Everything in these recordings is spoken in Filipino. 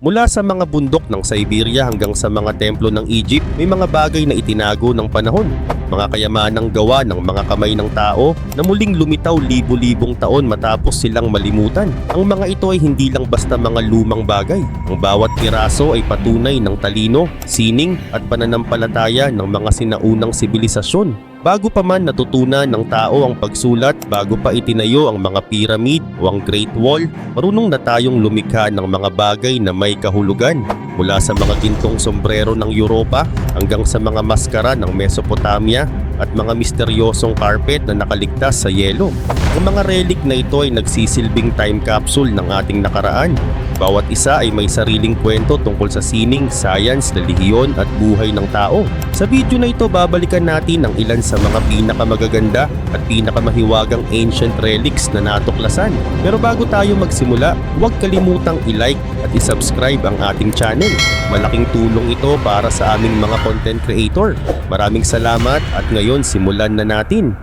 Mula sa mga bundok ng Siberia hanggang sa mga templo ng Egypt, may mga bagay na itinago ng panahon. Mga kayamanang gawa ng mga kamay ng tao na muling lumitaw libo-libong taon matapos silang malimutan. Ang mga ito ay hindi lang basta mga lumang bagay. Ang bawat piraso ay patunay ng talino, sining at pananampalataya ng mga sinaunang sibilisasyon. Bago pa man natutunan ng tao ang pagsulat, bago pa itinayo ang mga pyramid o ang Great Wall, marunong na tayong lumikha ng mga bagay na may kahulugan. Mula sa mga gintong sombrero ng Europa hanggang sa mga maskara ng Mesopotamia at mga misteryosong carpet na nakaligtas sa yelo. Ang mga relic na ito ay nagsisilbing time capsule ng ating nakaraan. Bawat isa ay may sariling kwento tungkol sa sining, science, relihiyon at buhay ng tao. Sa video na ito, babalikan natin ang ilan sa mga pinakamagaganda at pinakamahiwagang ancient relics na natuklasan. Pero bago tayo magsimula, huwag kalimutang i-like at i-subscribe ang ating channel. Malaking tulong ito para sa aming mga content creator. Maraming salamat at ngayon simulan na natin.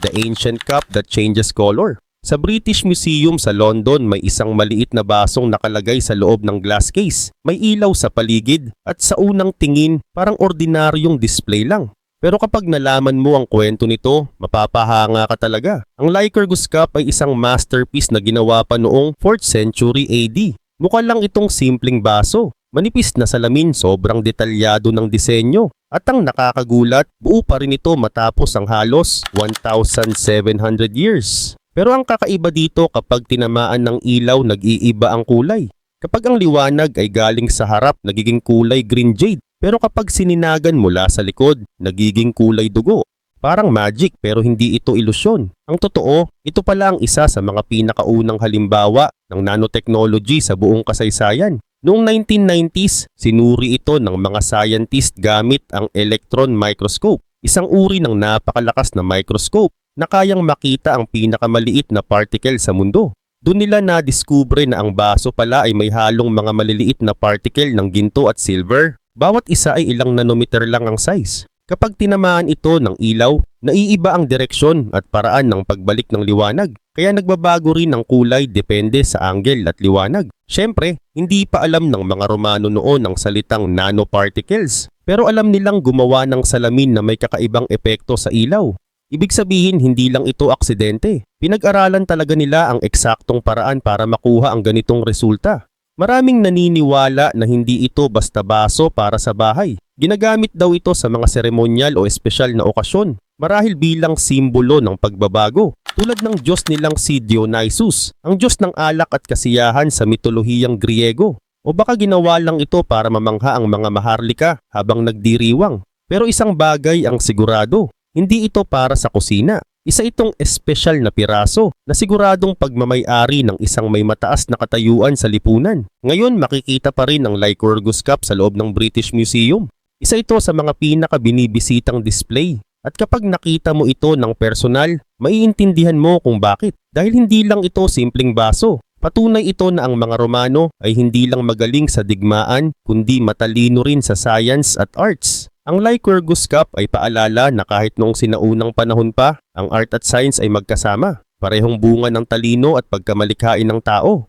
The Ancient Cup That Changes Color. Sa British Museum sa London, may isang maliit na basong nakalagay sa loob ng glass case. May ilaw sa paligid at sa unang tingin parang ordinaryong display lang. Pero kapag nalaman mo ang kwento nito, mapapahanga ka talaga. Ang Lycurgus Cup ay isang masterpiece na ginawa pa noong 4th century AD. Mukha lang itong simpleng baso. Manipis na salamin, sobrang detalyado ng disenyo. At ang nakakagulat, buo pa rin ito matapos ang halos 1,700 years. Pero ang kakaiba dito, kapag tinamaan ng ilaw, nag-iiba ang kulay. Kapag ang liwanag ay galing sa harap, nagiging kulay green jade. Pero kapag sininagan mula sa likod, nagiging kulay dugo. Parang magic pero hindi ito ilusyon. Ang totoo, ito pala ang isa sa mga pinakaunang halimbawa ng nanotechnology sa buong kasaysayan. Noong 1990s, sinuri ito ng mga scientist gamit ang electron microscope. Isang uri ng napakalakas na microscope na kayang makita ang pinakamaliit na particle sa mundo. Doon nila nadiskubre na ang baso pala ay may halong mga maliliit na particle ng ginto at silver. Bawat isa ay ilang nanometer lang ang size. Kapag tinamaan ito ng ilaw, naiiba ang direksyon at paraan ng pagbalik ng liwanag. Kaya nagbabago rin ang kulay depende sa angle at liwanag. Siyempre, hindi pa alam ng mga Romano noon ang salitang nanoparticles. Pero alam nilang gumawa ng salamin na may kakaibang epekto sa ilaw. Ibig sabihin, hindi lang ito aksidente. Pinag-aralan talaga nila ang eksaktong paraan para makuha ang ganitong resulta. Maraming naniniwala na hindi ito basta baso para sa bahay. Ginagamit daw ito sa mga seremonyal o espesyal na okasyon, marahil bilang simbolo ng pagbabago. Tulad ng Diyos nilang si Dionysus, ang Diyos ng alak at kasiyahan sa mitolohiyang Griego. O baka ginawa lang ito para mamangha ang mga maharlika habang nagdiriwang. Pero isang bagay ang sigurado. Hindi ito para sa kusina. Isa itong espesyal na piraso na siguradong pagmamay-ari ng isang may mataas na katayuan sa lipunan. Ngayon makikita pa rin ang Lycurgus Cup sa loob ng British Museum. Isa ito sa mga pinaka-binibisitang display. At kapag nakita mo ito ng personal, maiintindihan mo kung bakit. Dahil hindi lang ito simpleng baso. Patunay ito na ang mga Romano ay hindi lang magaling sa digmaan, kundi matalino rin sa science at arts. Ang Lycurgus Cup ay paalala na kahit noong sinaunang panahon pa, ang art at science ay magkasama. Parehong bunga ng talino at pagkamalikhain ng tao.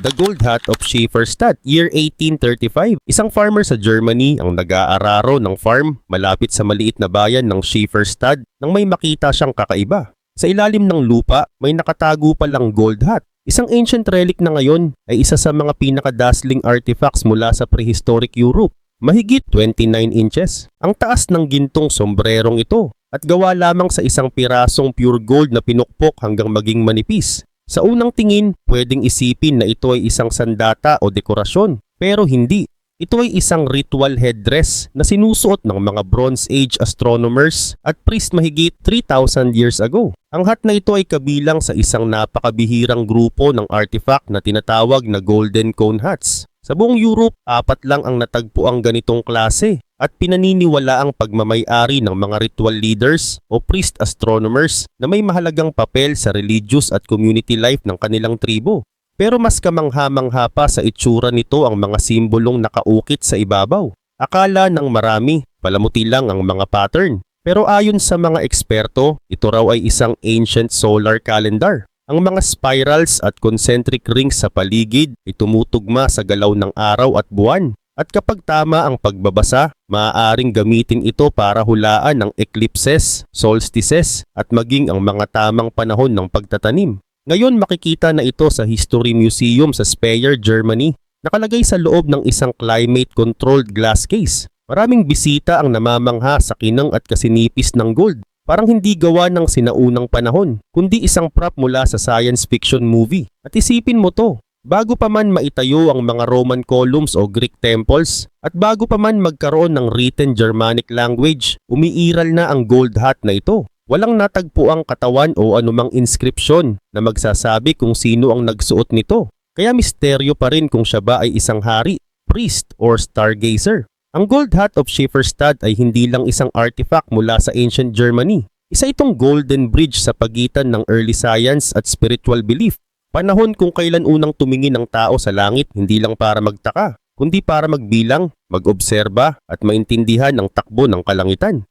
The Gold Hat of Schieferstadt, year 1835. Isang farmer sa Germany ang nag-aararo ng farm malapit sa maliit na bayan ng Schieferstadt nang may makita siyang kakaiba. Sa ilalim ng lupa, may nakatago palang gold hat. Isang ancient relic na ngayon ay isa sa mga pinaka-dazzling artifacts mula sa prehistoric Europe. Mahigit 29 inches. Ang taas ng gintong sombrerong ito at gawa lamang sa isang pirasong pure gold na pinukpok hanggang maging manipis. Sa unang tingin, pwedeng isipin na ito ay isang sandata o dekorasyon. Pero hindi. Ito ay isang ritual headdress na sinusuot ng mga Bronze Age astronomers at priest mahigit 3,000 years ago. Ang hat na ito ay kabilang sa isang napakabihirang grupo ng artifact na tinatawag na Golden Cone Hats. Sa buong Europe, 4 lang ang natagpo ang ganitong klase at pinaniniwala ang pagmamay-ari ng mga ritual leaders o priest astronomers na may mahalagang papel sa religious at community life ng kanilang tribo. Pero mas kamangha-mangha pa sa itsura nito ang mga simbolong nakaukit sa ibabaw. Akala ng marami, palamuti lang ang mga pattern. Pero ayon sa mga eksperto, ito raw ay isang ancient solar calendar. Ang mga spirals at concentric rings sa paligid ay tumutugma sa galaw ng araw at buwan. At kapag tama ang pagbabasa, maaaring gamitin ito para hulaan ang eclipses, solstices at maging ang mga tamang panahon ng pagtatanim. Ngayon makikita na ito sa History Museum sa Speyer, Germany. Nakalagay sa loob ng isang climate-controlled glass case. Maraming bisita ang namamangha sa kinang at kasinipis ng gold. Parang hindi gawa ng sinaunang panahon, kundi isang prop mula sa science fiction movie. At isipin mo to, bago pa man maitayo ang mga Roman columns o Greek temples, at bago pa man magkaroon ng written Germanic language, umiiral na ang gold hat na ito. Walang natagpo ang katawan o anumang inskripsyon na magsasabi kung sino ang nagsuot nito. Kaya misteryo pa rin kung siya ba ay isang hari, priest, or stargazer. Ang gold hat of Schifferstadt ay hindi lang isang artifact mula sa ancient Germany. Isa itong golden bridge sa pagitan ng early science at spiritual belief. Panahon kung kailan unang tumingin ang tao sa langit hindi lang para magtaka, kundi para magbilang, mag-obserba at maintindihan ang takbo ng kalangitan.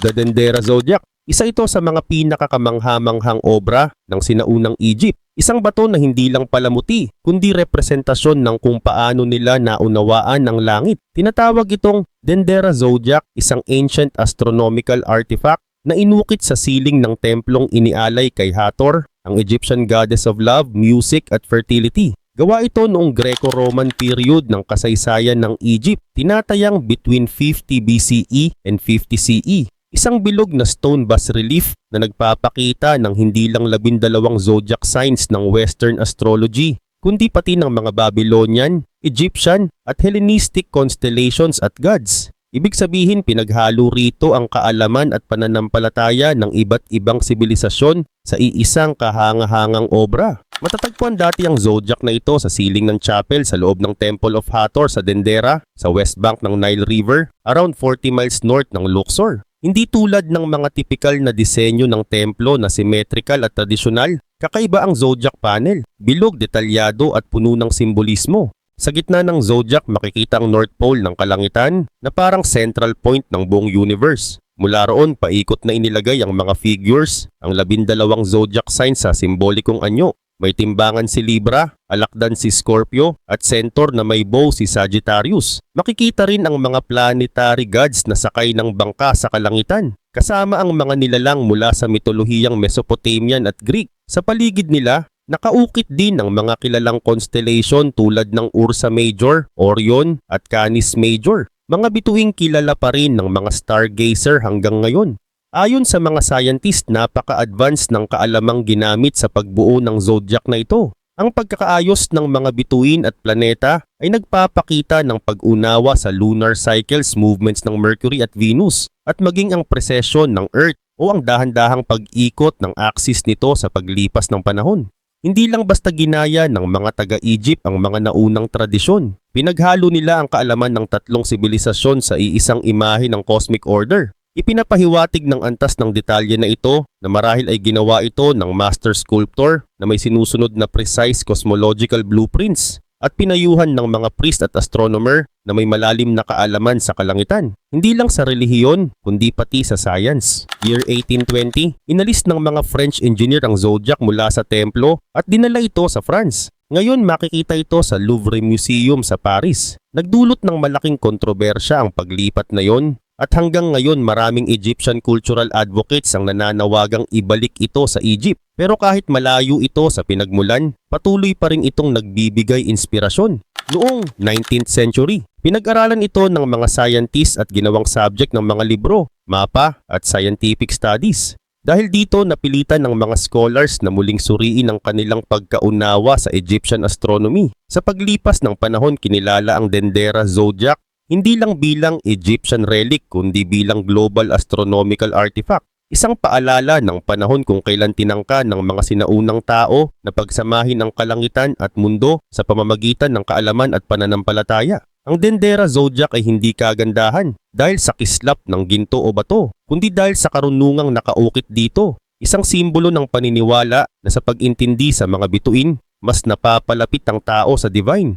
The Dendera Zodiac, isa ito sa mga pinakakamangha-manghang obra ng sinaunang Egypt. Isang bato na hindi lang palamuti, kundi representasyon ng kung paano nila naunawaan ang langit. Tinatawag itong Dendera Zodiac, isang ancient astronomical artifact na inukit sa siling ng templong inialay kay Hathor, ang Egyptian goddess of love, music at fertility. Gawa ito noong Greco-Roman period ng kasaysayan ng Egypt, tinatayang between 50 BCE and 50 CE. Isang bilog na stone bas-relief na nagpapakita ng hindi lang 12 zodiac signs ng Western astrology, kundi pati ng mga Babylonian, Egyptian at Hellenistic constellations at gods. Ibig sabihin pinaghalo rito ang kaalaman at pananampalataya ng iba't ibang sibilisasyon sa iisang kahanga-hangang obra. Matatagpuan dati ang zodiac na ito sa siling ng chapel sa loob ng Temple of Hathor sa Dendera, sa west bank ng Nile River, around 40 miles north ng Luxor. Hindi tulad ng mga tipikal na disenyo ng templo na symmetrical at tradisyonal, kakaiba ang zodiac panel, bilog, detalyado at puno ng simbolismo. Sa gitna ng zodiac makikita ang North Pole ng kalangitan na parang central point ng buong universe. Mula roon paikot na inilagay ang mga figures, ang 12 zodiac signs sa simbolikong anyo. May timbangan si Libra, alakdan si Scorpio, at centaur na may bow si Sagittarius. Makikita rin ang mga planetary gods na sakay ng bangka sa kalangitan, kasama ang mga nilalang mula sa mitolohiyang Mesopotamian at Greek. Sa paligid nila, nakaukit din ang mga kilalang constellation tulad ng Ursa Major, Orion at Canis Major. Mga bituing kilala pa rin ng mga stargazer hanggang ngayon. Ayon sa mga scientist, napaka-advanced ng kaalamang ginamit sa pagbuo ng zodiac na ito. Ang pagkakaayos ng mga bituin at planeta ay nagpapakita ng pag-unawa sa lunar cycles, movements ng Mercury at Venus, at maging ang precession ng Earth o ang dahan-dahang pag-ikot ng axis nito sa paglipas ng panahon. Hindi lang basta ginaya ng mga taga-Egypt ang mga naunang tradisyon. Pinaghalo nila ang kaalaman ng tatlong sibilisasyon sa iisang imahe ng cosmic order. Ipinapahiwatig ng antas ng detalye na ito na marahil ay ginawa ito ng master sculptor na may sinusunod na precise cosmological blueprints at pinayuhan ng mga priest at astronomer na may malalim na kaalaman sa kalangitan. Hindi lang sa relihiyon, kundi pati sa science. Year 1820, inalis ng mga French engineer ang zodiac mula sa templo at dinala ito sa France. Ngayon makikita ito sa Louvre Museum sa Paris. Nagdulot ng malaking kontrobersya ang paglipat na yon. At hanggang ngayon maraming Egyptian cultural advocates ang nananawagang ibalik ito sa Egypt. Pero kahit malayo ito sa pinagmulan, patuloy pa rin itong nagbibigay inspirasyon. Noong 19th century, pinag-aralan ito ng mga scientists at ginawang subject ng mga libro, mapa at scientific studies. Dahil dito napilitan ng mga scholars na muling suriin ang kanilang pagkaunawa sa Egyptian astronomy. Sa paglipas ng panahon kinilala ang Dendera Zodiac hindi lang bilang Egyptian relic kundi bilang global astronomical artifact. Isang paalala ng panahon kung kailan tinangka ng mga sinaunang tao na pagsamahin ang kalangitan at mundo sa pamamagitan ng kaalaman at pananampalataya. Ang Dendera Zodiac ay hindi kagandahan dahil sa kislap ng ginto o bato, kundi dahil sa karunungang nakaukit dito. Isang simbolo ng paniniwala na sa pag-intindi sa mga bituin, mas napapalapit ang tao sa divine.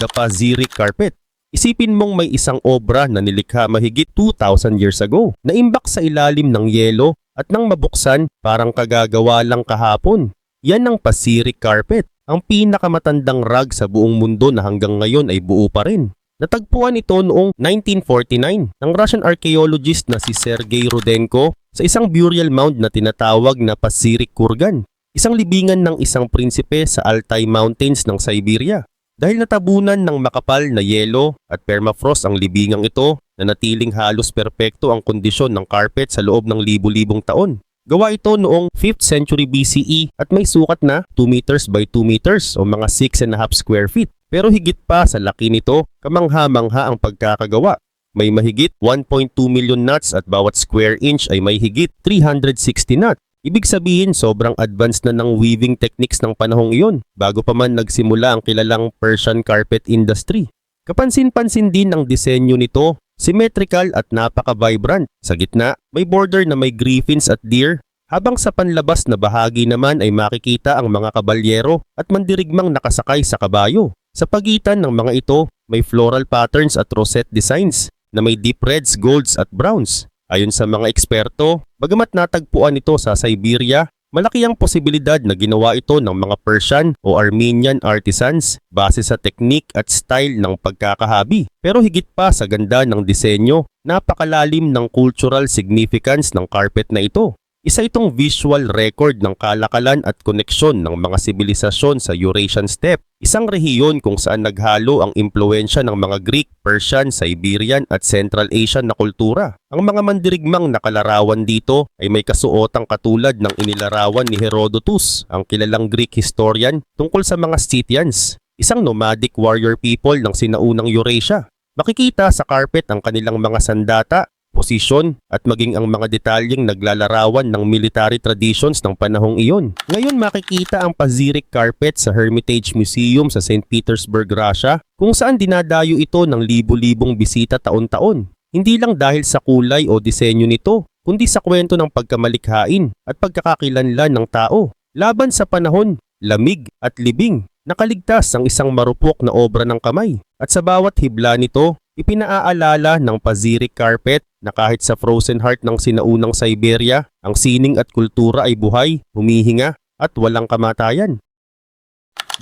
The Paziric Carpet. Isipin mong may isang obra na nilikha mahigit 2,000 years ago na imbak sa ilalim ng yelo at nang mabuksan parang kagagawa lang kahapon. Yan ang Pacific carpet, ang pinakamatandang rug sa buong mundo na hanggang ngayon ay buo pa rin. Natagpuan ito noong 1949 ng Russian archaeologist na si Sergei Rudenko sa isang burial mound na tinatawag na Pacific Kurgan, isang libingan ng isang prinsipe sa Altai Mountains ng Siberia. Dahil natabunan ng makapal na yelo at permafrost ang libingang ito, na natiling halos perpekto ang kondisyon ng carpet sa loob ng libu-libong taon. Gawa ito noong 5th century BCE at may sukat na 2 meters by 2 meters o mga 6.5 square feet. Pero higit pa sa laki nito, kamangha-mangha ang pagkakagawa. May mahigit 1.2 million nuts at bawat square inch ay may higit 360 nuts. Ibig sabihin sobrang advanced na ng weaving techniques ng panahong iyon bago pa man nagsimula ang kilalang Persian carpet industry. Kapansin-pansin din ang disenyo nito, symmetrical at napaka-vibrant. Sa gitna, may border na may griffins at deer, habang sa panlabas na bahagi naman ay makikita ang mga kabalyero at mandirigmang nakasakay sa kabayo. Sa pagitan ng mga ito, may floral patterns at rosette designs na may deep reds, golds at browns. Ayon sa mga eksperto, bagamat natagpuan ito sa Siberia, malaki ang posibilidad na ginawa ito ng mga Persian o Armenian artisans base sa teknik at style ng pagkakahabi. Pero higit pa sa ganda ng disenyo, napakalalim ng cultural significance ng carpet na ito. Isa itong visual record ng kalakalan at koneksyon ng mga sibilisasyon sa Eurasian Steppe, isang rehiyon kung saan naghalo ang impluensya ng mga Greek, Persian, Siberian at Central Asian na kultura. Ang mga mandirigmang nakalarawan dito ay may kasuotang katulad ng inilarawan ni Herodotus, ang kilalang Greek historian, tungkol sa mga Scythians, isang nomadic warrior people ng sinaunang Eurasia. Makikita sa carpet ang kanilang mga sandata, posisyon at maging ang mga detalyeng naglalarawan ng military traditions ng panahong iyon. Ngayon makikita ang Pacific carpet sa Hermitage Museum sa St. Petersburg, Russia, kung saan dinadayo ito ng libu-libong bisita taon-taon. Hindi lang dahil sa kulay o disenyo nito, kundi sa kwento ng pagkamalikhain at pagkakakilanlan ng tao. Laban sa panahon, lamig at libing, nakaligtas ang isang marupok na obra ng kamay. At sa bawat hibla nito, ipinaaalala ng Pacific carpet na kahit sa frozen heart ng sinaunang Siberia, ang sining at kultura ay buhay, humihinga at walang kamatayan.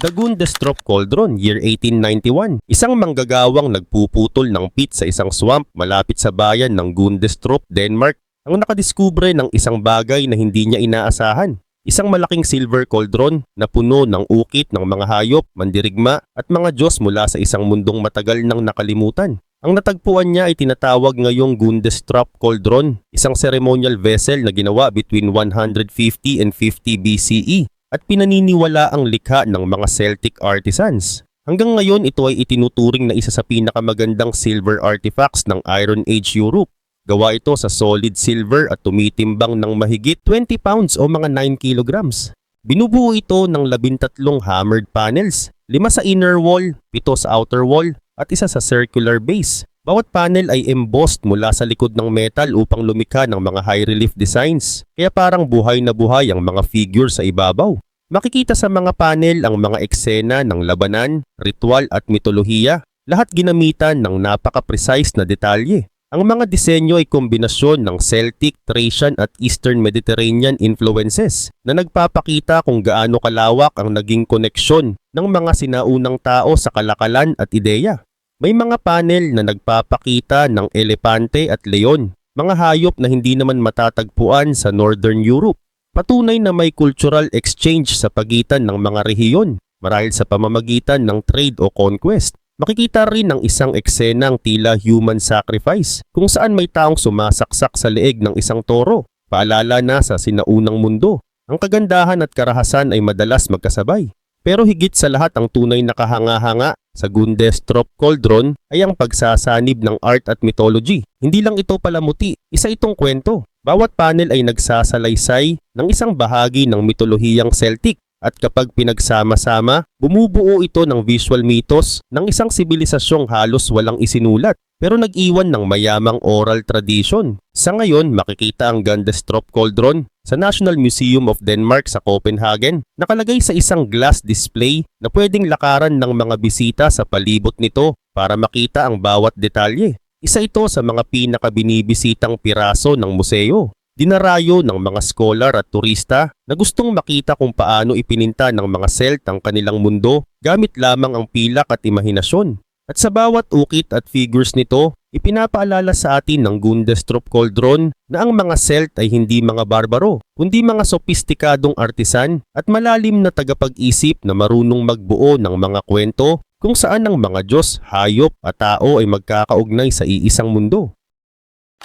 The Gundestrup Cauldron, year 1891. Isang manggagawang nagpuputol ng pit sa isang swamp malapit sa bayan ng Gundestrup, Denmark, ang nakadiskubre ng isang bagay na hindi niya inaasahan. Isang malaking silver cauldron na puno ng ukit ng mga hayop, mandirigma at mga Diyos mula sa isang mundong matagal nang nakalimutan. Ang natagpuan niya ay tinatawag ngayong Gundestrup Cauldron, isang ceremonial vessel na ginawa between 150 and 50 BCE at pinaniniwala ang likha ng mga Celtic artisans. Hanggang ngayon ito ay itinuturing na isa sa pinakamagandang silver artifacts ng Iron Age Europe. Gawa ito sa solid silver at tumitimbang ng mahigit 20 pounds o mga 9 kilograms. Binubuo ito ng 13 hammered panels, 5 sa inner wall, 7 sa outer wall, at isa sa circular base. Bawat panel ay embossed mula sa likod ng metal upang lumikha ng mga high relief designs, kaya parang buhay na buhay ang mga figure sa ibabaw. Makikita sa mga panel ang mga eksena ng labanan, ritual at mitolohiya, lahat ginamitan ng napaka-precise na detalye. Ang mga disenyo ay kombinasyon ng Celtic, Thracian at Eastern Mediterranean influences na nagpapakita kung gaano kalawak ang naging koneksyon ng mga sinaunang tao sa kalakalan at ideya. May mga panel na nagpapakita ng elepante at leon, mga hayop na hindi naman matatagpuan sa Northern Europe. Patunay na may cultural exchange sa pagitan ng mga rehiyon marahil sa pamamagitan ng trade o conquest. Makikita rin ang isang eksenang tila human sacrifice kung saan may taong sumasaksak sa leeg ng isang toro, paalala na sa sinaunang mundo. Ang kagandahan at karahasan ay madalas magkasabay. Pero higit sa lahat ang tunay na kahanga-hanga sa Gundestrup Cauldron ay ang pagsasanib ng art at mythology. Hindi lang ito palamuti, isa itong kwento. Bawat panel ay nagsasalaysay ng isang bahagi ng mitolohiyang Celtic. At kapag pinagsama-sama, bumubuo ito ng visual mythos ng isang sibilisasyong halos walang isinulat pero nag-iwan ng mayamang oral tradition. Sa ngayon, makikita ang Gundestrup Cauldron sa National Museum of Denmark sa Copenhagen, nakalagay sa isang glass display na pwedeng lakaran ng mga bisita sa palibot nito para makita ang bawat detalye. Isa ito sa mga pinakabinibisitang piraso ng museo. Dinarayo ng mga scholar at turista na gustong makita kung paano ipininta ng mga Celt ang kanilang mundo gamit lamang ang pilak at imahinasyon. At sa bawat ukit at figures nito, ipinapaalala sa atin ng Gundestrup Cauldron na ang mga Celt ay hindi mga barbaro, kundi mga sopistikadong artisan at malalim na tagapag-isip na marunong magbuo ng mga kwento kung saan ang mga Diyos, hayop at tao ay magkakaugnay sa iisang mundo.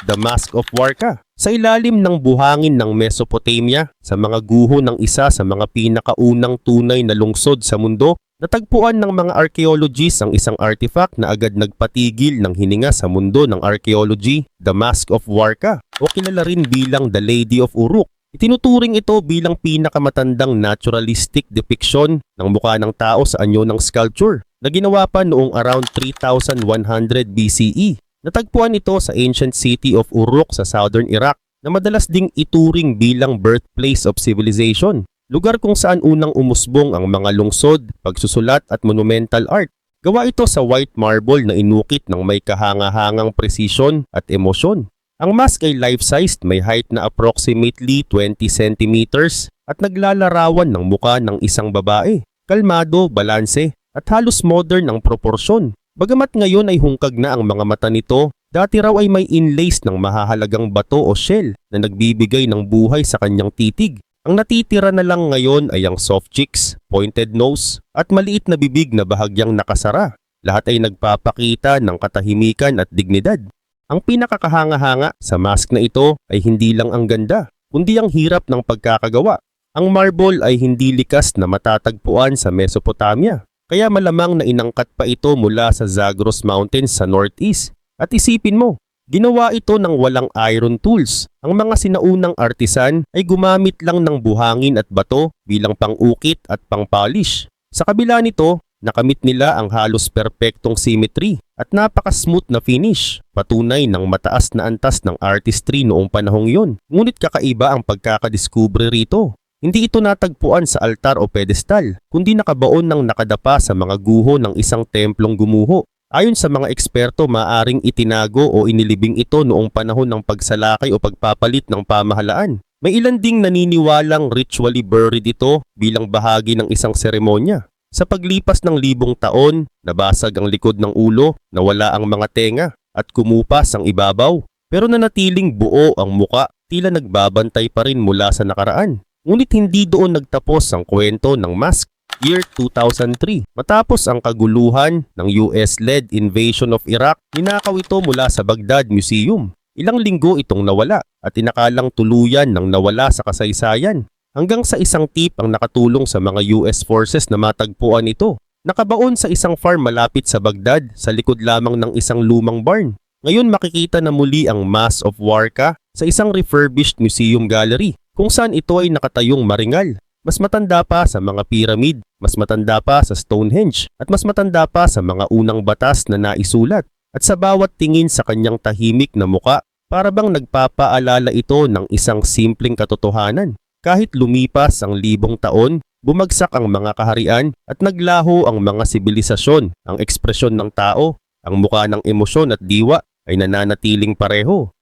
The Mask of Warka. Sa ilalim ng buhangin ng Mesopotamia, sa mga guho ng isa sa mga pinakaunang tunay na lungsod sa mundo, natagpuan ng mga archaeologists ang isang artifact na agad nagpatigil ng hininga sa mundo ng archaeology, the Mask of Warka, o kilala rin bilang the Lady of Uruk. Itinuturing ito bilang pinakamatandang naturalistic depiction ng mukha ng tao sa anyo ng sculpture na ginawa pa noong around 3100 BCE. Natagpuan ito sa ancient city of Uruk sa southern Iraq na madalas ding ituring bilang birthplace of civilization, lugar kung saan unang umusbong ang mga lungsod, pagsusulat at monumental art. Gawa ito sa white marble na inukit ng may kahanga-hangang precision at emosyon. Ang mask ay life-sized, may height na approximately 20 centimeters at naglalarawan ng muka ng isang babae. Kalmado, balanse at halos modern ang proporsyon. Bagamat ngayon ay hungkag na ang mga mata nito, dati raw ay may inlays ng mahahalagang bato o shell na nagbibigay ng buhay sa kanyang titig. Ang natitira na lang ngayon ay ang soft cheeks, pointed nose at maliit na bibig na bahagyang nakasara. Lahat ay nagpapakita ng katahimikan at dignidad. Ang pinakakahanga-hanga sa mask na ito ay hindi lang ang ganda, kundi ang hirap ng pagkakagawa. Ang marble ay hindi likas na matatagpuan sa Mesopotamia. Kaya malamang na inangkat pa ito mula sa Zagros Mountains sa northeast. At isipin mo, ginawa ito ng walang iron tools. Ang mga sinaunang artisan ay gumamit lang ng buhangin at bato bilang pang-ukit at pang-polish. Sa kabila nito, nakamit nila ang halos perpektong symmetry at napaka-smooth na finish, patunay ng mataas na antas ng artistry noong panahong yon. Ngunit kakaiba ang pagkakadiskubre rito. Hindi ito natagpuan sa altar o pedestal, kundi nakabaon ng nakadapa sa mga guho ng isang templong gumuho. Ayon sa mga eksperto, maaring itinago o inilibing ito noong panahon ng pagsalakay o pagpapalit ng pamahalaan. May ilan ding naniniwalang ritually buried ito bilang bahagi ng isang seremonya. Sa paglipas ng 1,000 taon, nabasag ang likod ng ulo, nawala ang mga tenga at kumupas ang ibabaw. Pero nanatiling buo ang muka, tila nagbabantay pa rin mula sa nakaraan. Ngunit hindi doon nagtapos ang kwento ng mask. Year 2003, matapos ang kaguluhan ng US-led invasion of Iraq, ninakaw ito mula sa Baghdad Museum. Ilang linggo itong nawala at inakalang tuluyan ng nawala sa kasaysayan. Hanggang sa isang tip ang nakatulong sa mga US forces na matagpuan ito. Nakabaon sa isang farm malapit sa Baghdad sa likod lamang ng isang lumang barn. Ngayon makikita na muli ang Mask of Warka sa isang refurbished museum gallery, kung saan ito ay nakatayong maringal. Mas matanda pa sa mga pyramid, mas matanda pa sa Stonehenge, at mas matanda pa sa mga unang batas na naisulat. At sa bawat tingin sa kanyang tahimik na muka, para bang nagpapaalala ito ng isang simpleng katotohanan. Kahit lumipas ang 1,000 taon, bumagsak ang mga kaharian at naglaho ang mga sibilisasyon, ang ekspresyon ng tao, ang muka ng emosyon at diwa ay nananatiling pareho.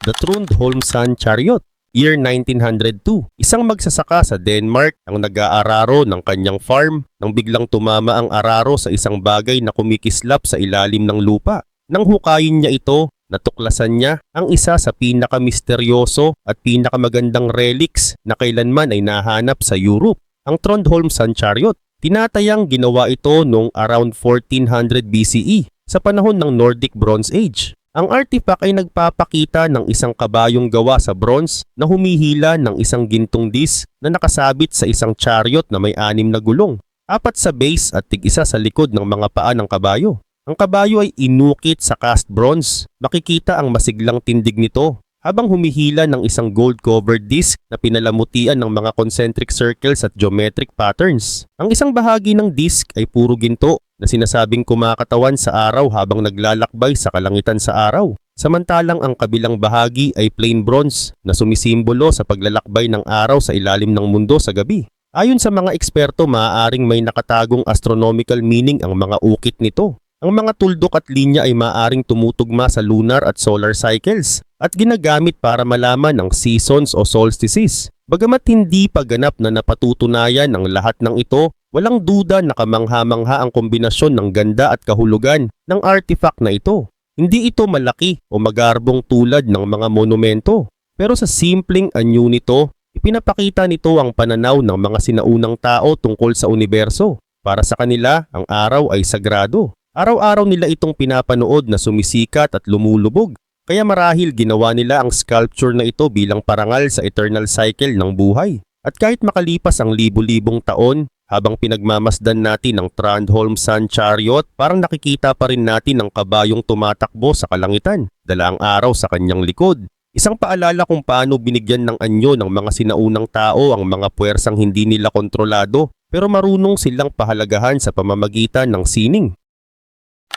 The Trundholm Sun Chariot. Year 1902, isang magsasaka sa Denmark ang nag-aararo ng kanyang farm nang biglang tumama ang araro sa isang bagay na kumikislap sa ilalim ng lupa. Nang hukayin niya ito, natuklasan niya ang isa sa pinakamisteryoso at pinakamagandang relics na kailanman ay nahanap sa Europe, ang Trundholm Sun Chariot. Tinatayang ginawa ito noong around 1400 BCE sa panahon ng Nordic Bronze Age. Ang artifact ay nagpapakita ng isang kabayong gawa sa bronze na humihila ng isang gintong disc na nakasabit sa isang chariot na may 6 na gulong, 4 sa base at tig-isa sa likod ng mga paa ng kabayo. Ang kabayo ay inukit sa cast bronze. Makikita ang masiglang tindig nito habang humihila ng isang gold-covered disc na pinalamutian ng mga concentric circles at geometric patterns. Ang isang bahagi ng disc ay puro ginto na sinasabing kumakatawan sa araw habang naglalakbay sa kalangitan sa araw. Samantalang ang kabilang bahagi ay plain bronze na sumisimbolo sa paglalakbay ng araw sa ilalim ng mundo sa gabi. Ayon sa mga eksperto, maaaring may nakatagong astronomical meaning ang mga ukit nito. Ang mga tuldok at linya ay maaring tumutugma sa lunar at solar cycles at ginagamit para malaman ang seasons o solstices. Bagamat hindi pa ganap na napatutunayan ang lahat ng ito, walang duda na kamangha-mangha ang kombinasyon ng ganda at kahulugan ng artifact na ito. Hindi ito malaki o magarbong tulad ng mga monumento, pero sa simpleng anyo nito, ipinapakita nito ang pananaw ng mga sinaunang tao tungkol sa universo. Para sa kanila, ang araw ay sagrado. Araw-araw nila itong pinapanood na sumisikat at lumulubog. Kaya marahil ginawa nila ang sculpture na ito bilang parangal sa eternal cycle ng buhay. At kahit makalipas ang libu-libong taon, habang pinagmamasdan natin ang Trandholm Sun Chariot, parang nakikita pa rin natin ang kabayong tumatakbo sa kalangitan, dala ang araw sa kanyang likod. Isang paalala kung paano binigyan ng anyo ng mga sinaunang tao ang mga puwersang hindi nila kontrolado, pero marunong silang pahalagahan sa pamamagitan ng sining.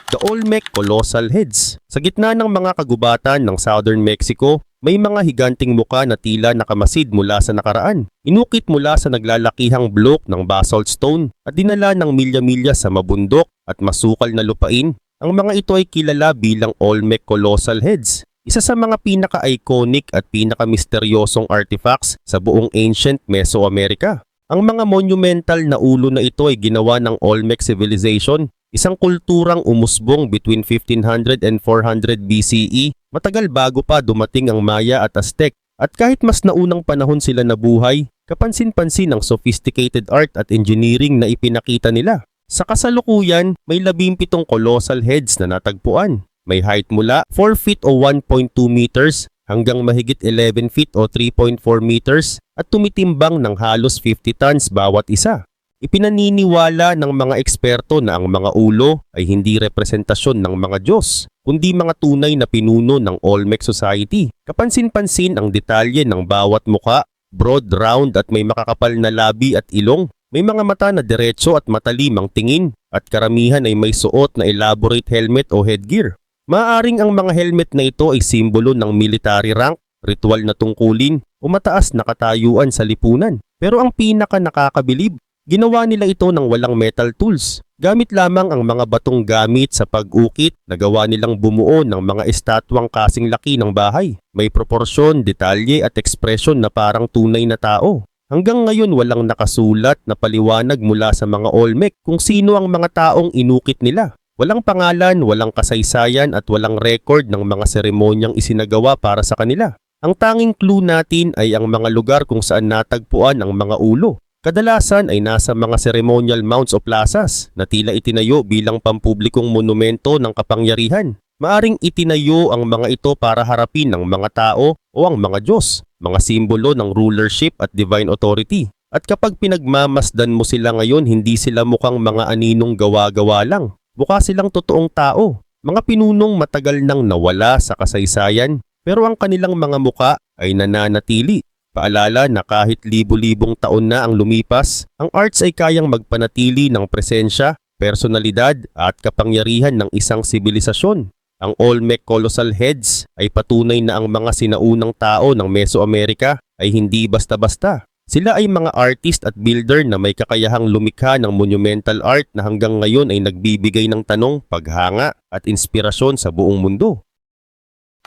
The Olmec Colossal Heads. Sa gitna ng mga kagubatan ng Southern Mexico, may mga higanting muka na tila nakamasid mula sa nakaraan. Inukit mula sa naglalakihang block ng basalt stone at dinala ng milya-milya sa mabundok at masukal na lupain. Ang mga ito ay kilala bilang Olmec Colossal Heads. Isa sa mga pinaka-iconic at pinaka-misteryosong artifacts sa buong ancient Mesoamerica. Ang mga monumental na ulo na ito ay ginawa ng Olmec Civilization, isang kulturang umusbong between 1500 and 400 BCE, matagal bago pa dumating ang Maya at Aztec. At kahit mas naunang panahon sila nabuhay, kapansin-pansin ang sophisticated art at engineering na ipinakita nila. Sa kasalukuyan, may 17 colossal heads na natagpuan. May height mula 4 feet o 1.2 meters hanggang mahigit 11 feet o 3.4 meters at tumitimbang ng halos 50 tons bawat isa. Ipinaniniwala ng mga eksperto na ang mga ulo ay hindi representasyon ng mga Diyos, kundi mga tunay na pinuno ng Olmec Society. Kapansin-pansin ang detalye ng bawat muka, broad, round at may makakapal na labi at ilong. May mga mata na diretso at matalim ang tingin at karamihan ay may suot na elaborate helmet o headgear. Maaring ang mga helmet na ito ay simbolo ng military rank, ritual na tungkulin o mataas na katayuan sa lipunan. Pero ang pinaka nakakabilib, ginawa nila ito ng walang metal tools. Gamit lamang ang mga batong gamit sa pag-ukit, nagawa nilang bumuo ng mga estatwang kasing laki ng bahay. May proporsyon, detalye at ekspresyon na parang tunay na tao. Hanggang ngayon walang nakasulat na paliwanag mula sa mga Olmec kung sino ang mga taong inukit nila. Walang pangalan, walang kasaysayan at walang record ng mga seremonyang isinagawa para sa kanila. Ang tanging clue natin ay ang mga lugar kung saan natagpuan ang mga ulo. Kadalasan ay nasa mga ceremonial mounds o plazas na tila itinayo bilang pampublikong monumento ng kapangyarihan. Maaring itinayo ang mga ito para harapin ng mga tao o ang mga Diyos, mga simbolo ng rulership at divine authority. At kapag pinagmamasdan mo sila ngayon, hindi sila mukhang mga aninong gawa-gawa lang. Mukha silang totoong tao, mga pinunong matagal nang nawala sa kasaysayan, pero ang kanilang mga muka ay nananatili. Paalala na kahit libu-libong taon na ang lumipas, ang arts ay kayang magpanatili ng presensya, personalidad at kapangyarihan ng isang sibilisasyon. Ang Olmec Colossal Heads ay patunay na ang mga sinaunang tao ng Mesoamerica ay hindi basta-basta. Sila ay mga artist at builder na may kakayahang lumikha ng monumental art na hanggang ngayon ay nagbibigay ng tanong, paghanga at inspirasyon sa buong mundo.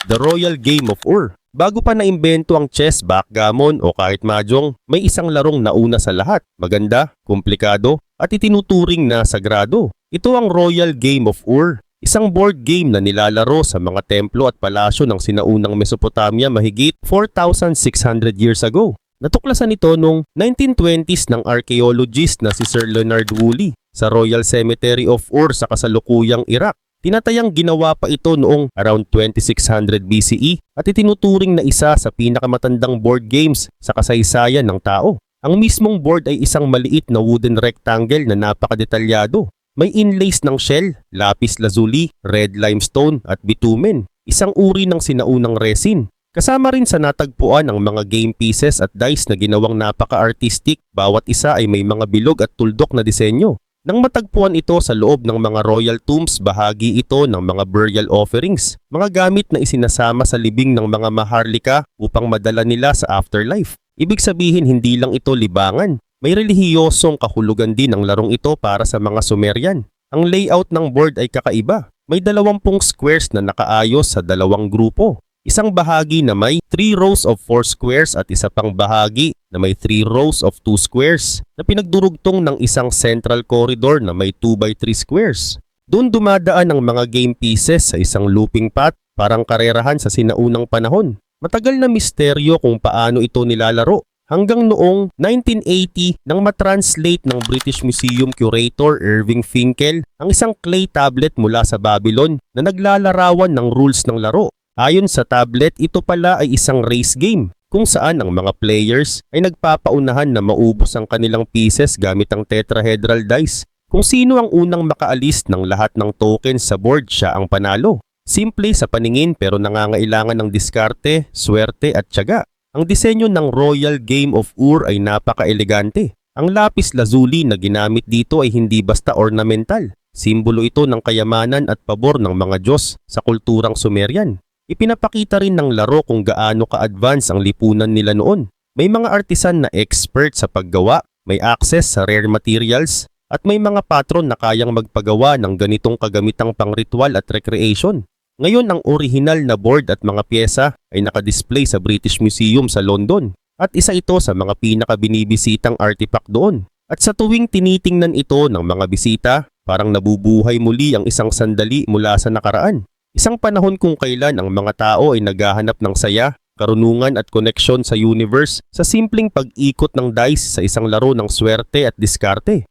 The Royal Game of Ur. Bago pa naimbento ang chess, backgammon o kahit mahjong, may isang larong nauna sa lahat. Maganda, komplikado at itinuturing na sagrado. Ito ang Royal Game of Ur. Isang board game na nilalaro sa mga templo at palasyo ng sinaunang Mesopotamia mahigit 4,600 years ago. Natuklasan ito noong 1920s ng archaeologist na si Sir Leonard Woolley sa Royal Cemetery of Ur sa kasalukuyang Iraq. Tinatayang ginawa pa ito noong around 2600 BCE at itinuturing na isa sa pinakamatandang board games sa kasaysayan ng tao. Ang mismong board ay isang maliit na wooden rectangle na napakadetalyado. May inlays ng shell, lapis lazuli, red limestone at bitumen, isang uri ng sinaunang resin. Kasama rin sa natagpuan ang mga game pieces at dice na ginawang napaka-artistic, bawat isa ay may mga bilog at tuldok na disenyo. Nang matagpuan ito sa loob ng mga royal tombs, bahagi ito ng mga burial offerings, mga gamit na isinasama sa libing ng mga maharlika upang madala nila sa afterlife. Ibig sabihin hindi lang ito libangan, may relihiyosong kahulugan din ang larong ito para sa mga Sumerian. Ang layout ng board ay kakaiba. May 20 squares na nakaayos sa dalawang grupo. Isang bahagi na may 3 rows of 4 squares at isa pang bahagi na may 3 rows of 2 squares na pinagdurugtong ng isang central corridor na may 2 by 3 squares. Doon dumadaan ang mga game pieces sa isang looping path, parang karerahan sa sinaunang panahon. Matagal na misteryo kung paano ito nilalaro. Hanggang noong 1980 nang matranslate ng British Museum curator Irving Finkel ang isang clay tablet mula sa Babylon na naglalarawan ng rules ng laro. Ayon sa tablet, ito pala ay isang race game kung saan ang mga players ay nagpapaunahan na maubos ang kanilang pieces gamit ang tetrahedral dice. Kung sino ang unang makaalis ng lahat ng tokens sa board, siya ang panalo. Simple sa paningin pero nangangailangan ng diskarte, swerte at tiyaga. Ang disenyo ng Royal Game of Ur ay napaka-elegante. Ang lapis lazuli na ginamit dito ay hindi basta ornamental. Simbolo ito ng kayamanan at pabor ng mga Diyos sa kulturang Sumerian. Ipinapakita rin ng laro kung gaano ka-advance ang lipunan nila noon. May mga artisan na expert sa paggawa, may access sa rare materials, at may mga patron na kayang magpagawa ng ganitong kagamitang pang-ritual at recreation. Ngayon ang orihinal na board at mga pyesa ay nakadisplay sa British Museum sa London at isa ito sa mga pinakabinibisitang artifact doon. At sa tuwing tinitingnan ito ng mga bisita, parang nabubuhay muli ang isang sandali mula sa nakaraan. Isang panahon kung kailan ang mga tao ay naghahanap ng saya, karunungan at koneksyon sa universe sa simpleng pag-ikot ng dice sa isang laro ng swerte at diskarte.